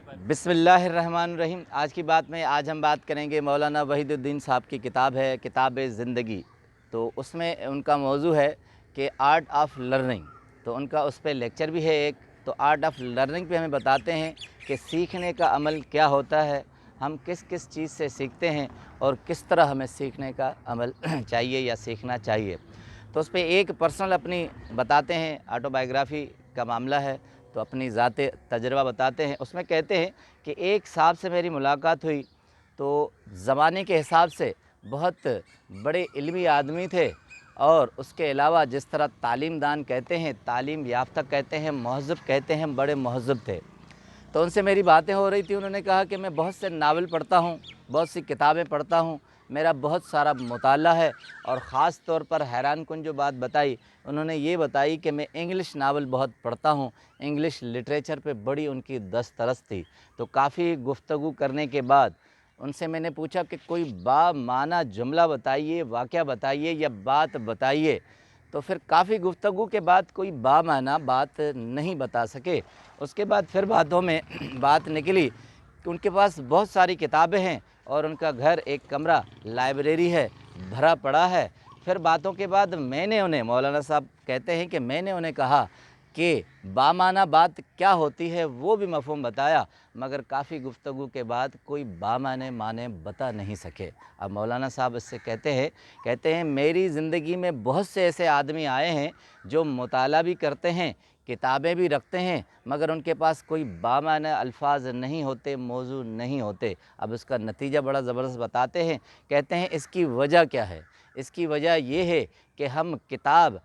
बिस्मिल्लाहिर्रहमानिर्रहीम। आज की बात में हम बात करेंगे मौलाना वहीदुद्दीन साहब की किताब है किताब ज़िंदगी। तो उसमें उनका मौजू है कि आर्ट ऑफ लर्निंग। तो उनका उस पर लेक्चर भी है एक। तो आर्ट ऑफ लर्निंग पे हमें बताते हैं कि सीखने का अमल क्या होता है, हम किस किस चीज़ से सीखते हैं और किस तरह हमें सीखने का अमल चाहिए या सीखना चाहिए। तो उस पे एक पर्सनल अपनी बताते हैं, ऑटोबायोग्राफ़ी का मामला है, तो अपनी ज़ाते तजुर्बा बताते हैं। उसमें कहते हैं कि एक साहब से मेरी मुलाकात हुई, तो ज़माने के हिसाब से बहुत बड़े इल्मी आदमी थे और उसके अलावा जिस तरह तालीम दान कहते हैं, तालीम याफ्ता कहते हैं, महज़ब कहते हैं, बड़े महज़ब थे। तो उनसे मेरी बातें हो रही थी। उन्होंने कहा कि मैं बहुत से नावल पढ़ता हूँ, बहुत सी किताबें पढ़ता हूँ, मेरा बहुत सारा मुताला है। और ख़ास तौर पर हैरान कुन जो बात बताई, उन्होंने ये बताई कि मैं इंग्लिश नावल बहुत पढ़ता हूँ। इंग्लिश लिटरेचर पे बड़ी उनकी दस्तरस थी। तो काफ़ी गुफ्तगू करने के बाद उनसे मैंने पूछा कि कोई बामाना जुमला बताइए, वाक़या बताइए या बात बताइए। तो फिर काफ़ी गुफ्तगू के बाद कोई बामाना बात नहीं बता सके। उसके बाद फिर बातों में बात निकली कि उनके पास बहुत सारी किताबें हैं और उनका घर एक कमरा लाइब्रेरी है, भरा पड़ा है। फिर बातों के बाद मैंने उन्हें, मौलाना साहब कहते हैं कि मैंने उन्हें कहा कि बामाना बात क्या होती है वो भी मफ़हूम बताया, मगर काफ़ी गुफ्तगू के बाद कोई बामाने माने बता नहीं सके। अब मौलाना साहब इससे कहते हैं मेरी ज़िंदगी में बहुत से ऐसे आदमी आए हैं जो मुताला भी करते हैं, किताबें भी रखते हैं, मगर उनके पास कोई बामाने अल्फाज नहीं होते, मौजू नहीं होते। अब इसका नतीजा बड़ा ज़बरदस्त बताते हैं। कहते हैं इसकी वजह क्या है? इसकी वजह ये है कि हम किताब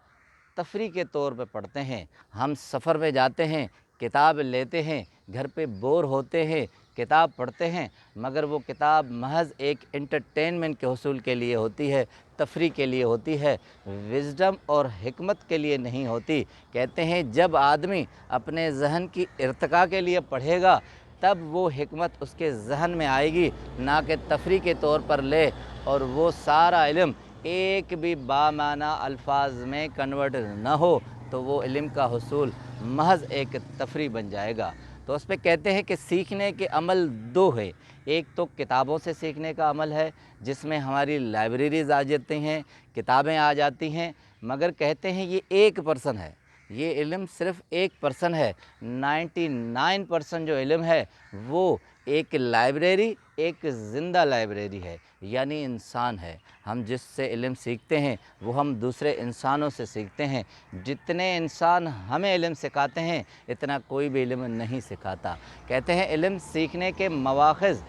तफरी के तौर पे पढ़ते हैं, हम सफ़र में जाते हैं, किताब लेते हैं, घर पे बोर होते हैं, किताब पढ़ते हैं, मगर वो किताब महज़ एक एंटरटेनमेंट के हुसूल के लिए होती है, तफरी के लिए होती है, विज़डम और हिकमत के लिए नहीं होती। कहते हैं जब आदमी अपने ज़हन की इर्तिका के लिए पढ़ेगा, तब वो हिकमत उसके ज़हन में आएगी, ना कि तफरी के तौर पर ले और वो सारा इल्म एक भी बामाना अल्फाज में कन्वर्ट न हो, तो वो इल्म का हुसूल महज़ एक तफरी बन जाएगा। तो उस पे कहते हैं कि सीखने के अमल दो है। एक तो किताबों से सीखने का अमल है, जिसमें हमारी लाइब्रेरीज़ आ जाती हैं, किताबें आ जाती हैं, मगर कहते हैं ये 1% है, ये इल्म सिर्फ़ 1% है। 99% जो इल्म है वो एक लाइब्रेरी, एक ज़िंदा लाइब्रेरी है, यानी इंसान है। हम जिससे इल्म सीखते हैं वो हम दूसरे इंसानों से सीखते हैं। जितने इंसान हमें इल्म सिखाते हैं, इतना कोई भी इल्म नहीं सिखाता। कहते हैं इल्म सीखने के मवाख़िज़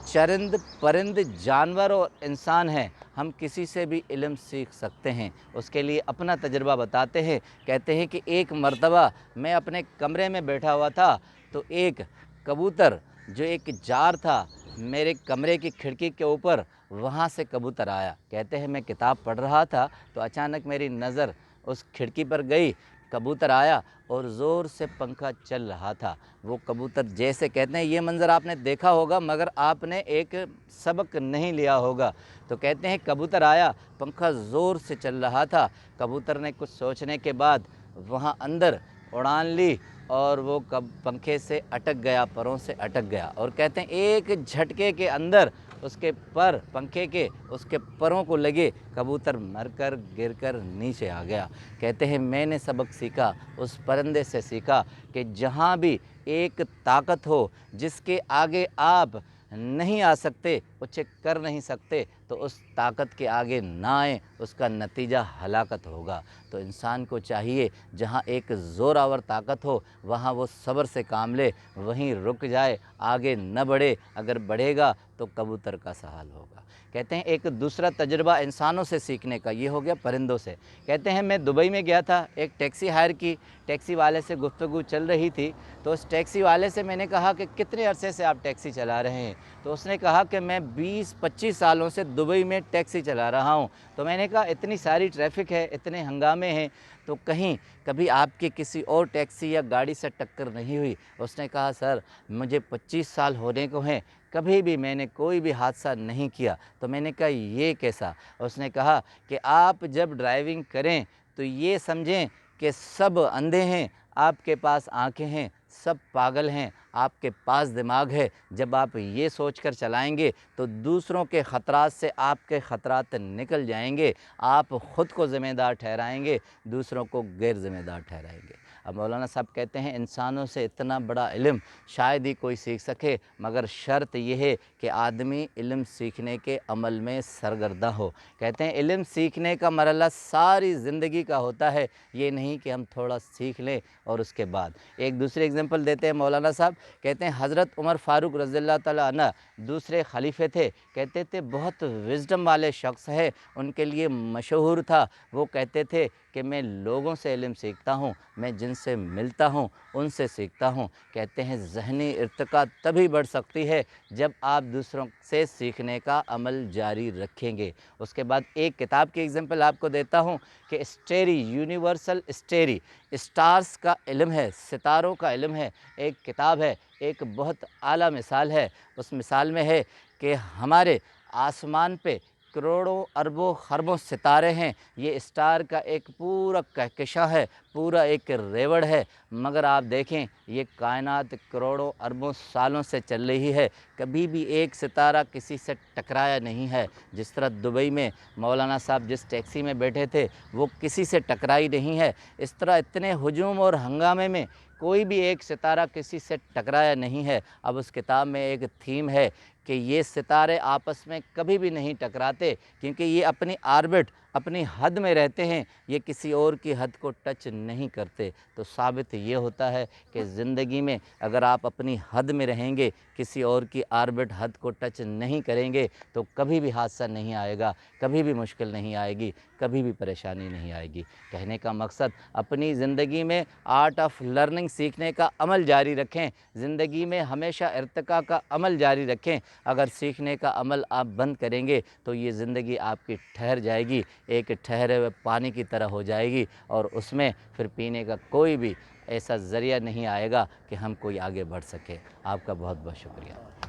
चरिंद परिंद जानवर और इंसान हैं, हम किसी से भी इल्म सीख सकते हैं। उसके लिए अपना तजुर्बा बताते हैं। कहते हैं कि एक मर्तबा मैं अपने कमरे में बैठा हुआ था, तो एक कबूतर जो एक जार था मेरे कमरे की खिड़की के ऊपर, वहाँ से कबूतर आया। कहते हैं मैं किताब पढ़ रहा था, तो अचानक मेरी नज़र उस खिड़की पर गई, कबूतर आया और ज़ोर से पंखा चल रहा था। वो कबूतर, जैसे कहते हैं ये मंज़र आपने देखा होगा मगर आपने एक सबक नहीं लिया होगा। तो कहते हैं कबूतर आया, पंखा ज़ोर से चल रहा था, कबूतर ने कुछ सोचने के बाद वहाँ अंदर उड़ान ली और वो पंखे से अटक गया, परों से अटक गया। और कहते हैं एक झटके के अंदर उसके पर, पंखे के उसके परों को लगे, कबूतर मरकर गिरकर नीचे आ गया। कहते हैं मैंने सबक सीखा, उस परिंदे से सीखा कि जहाँ भी एक ताकत हो जिसके आगे आप नहीं आ सकते, उसे कर नहीं सकते, तो उस ताकत के आगे ना आए, उसका नतीजा हलाकत होगा। तो इंसान को चाहिए जहाँ एक ज़ोरावर ताकत हो वहाँ वो सब्र से काम ले, वहीं रुक जाए, आगे न बढ़े। अगर बढ़ेगा तो कबूतर का सा हाल होगा। कहते हैं एक दूसरा तजुर्बा इंसानों से सीखने का, ये हो गया परिंदों से। कहते हैं मैं दुबई में गया था, एक टैक्सी हायर की, टैक्सी वाले से गुफ्तगू चल रही थी। तो उस टैक्सी वाले से मैंने कहा कि कितने अरसे से आप टैक्सी चला रहे हैं? तो उसने कहा कि मैं 20-25 सालों से दुबई में टैक्सी चला रहा हूँ। तो मैंने कहा इतनी सारी ट्रैफ़िक है, इतने हंगामे हैं, तो कहीं कभी आपकी किसी और टैक्सी या गाड़ी से टक्कर नहीं हुई? उसने कहा सर मुझे 25 साल होने को हैं, कभी भी मैंने कोई भी हादसा नहीं किया। तो मैंने कहा ये कैसा? उसने कहा कि आप जब ड्राइविंग करें तो ये समझें कि सब अंधे हैं, आपके पास आँखें हैं, سب پاگل ہیں، آپ کے پاس دماغ ہے۔ جب آپ یہ سوچ کر چلائیں گے تو دوسروں کے خطرات سے آپ کے خطرات نکل جائیں گے، آپ خود کو ذمہ دار ٹھہرائیں گے، دوسروں کو غیر ذمہ دار ٹھہرائیں گے۔ اب مولانا صاحب کہتے ہیں انسانوں سے اتنا بڑا علم شاید ہی کوئی سیکھ سکے، مگر شرط یہ ہے کہ آدمی علم سیکھنے کے عمل میں سرگردہ ہو۔ کہتے ہیں علم سیکھنے کا مرحلہ ساری زندگی کا ہوتا ہے، یہ نہیں کہ ہم تھوڑا سیکھ لیں اور اس کے بعد۔ ایک دوسری اگزامپل دیتے ہیں مولانا صاحب، کہتے ہیں حضرت عمر فاروق رضی اللہ تعالیٰ عنہ دوسرے خلیفے تھے، کہتے تھے بہت وزڈم والے شخص ہے، ان کے لیے مشہور تھا، وہ کہتے تھے کہ میں لوگوں سے علم سیکھتا ہوں، میں جن سے ملتا ہوں ان سے سیکھتا ہوں۔ کہتے ہیں ذہنی ارتقاء تبھی بڑھ سکتی ہے جب آپ دوسروں سے سیکھنے کا عمل جاری رکھیں گے۔ اس کے بعد ایک کتاب کی اگزامپل آپ کو دیتا ہوں کہ اسٹیری، یونیورسل اسٹیری، اسٹارز کا علم ہے، ستاروں کا علم ہے، ایک کتاب ہے، ایک بہت اعلیٰ مثال ہے۔ اس مثال میں ہے کہ ہمارے آسمان پہ کروڑوں اربوں خربوں ستارے ہیں، یہ اسٹار کا ایک پورا کہکشاں ہے، پورا ایک ریوڑ ہے، مگر آپ دیکھیں یہ کائنات کروڑوں اربوں سالوں سے چل رہی ہے، کبھی بھی ایک ستارہ کسی سے ٹکرایا نہیں ہے۔ جس طرح دبئی میں مولانا صاحب جس ٹیکسی میں بیٹھے تھے وہ کسی سے ٹکرائی نہیں ہے، اس طرح اتنے ہجوم اور ہنگامے میں کوئی بھی ایک ستارہ کسی سے ٹکرایا نہیں ہے۔ اب اس کتاب میں ایک تھیم ہے کہ یہ ستارے آپس میں کبھی بھی نہیں ٹکراتے، کیونکہ یہ اپنی آربٹ، اپنی حد میں رہتے ہیں، یہ کسی اور کی حد کو ٹچ نہیں کرتے۔ تو ثابت یہ ہوتا ہے کہ زندگی میں اگر آپ اپنی حد میں رہیں گے، کسی اور کی آربٹ حد کو ٹچ نہیں کریں گے تو کبھی بھی حادثہ نہیں آئے گا، کبھی بھی مشکل نہیں آئے گی، کبھی بھی پریشانی نہیں آئے گی۔ کہنے کا مقصد اپنی زندگی میں آرٹ آف لرننگ سیکھنے کا عمل جاری رکھیں، زندگی میں ہمیشہ ارتقاء کا عمل جاری رکھیں۔ اگر سیکھنے کا عمل آپ بند کریں گے تو یہ زندگی آپ کی ٹھہر جائے گی، ایک ٹھہرے ہوئے پانی کی طرح ہو جائے گی، اور اس میں پھر پینے کا کوئی بھی ایسا ذریعہ نہیں آئے گا کہ ہم کوئی آگے بڑھ سکے۔ آپ کا بہت بہت شکریہ۔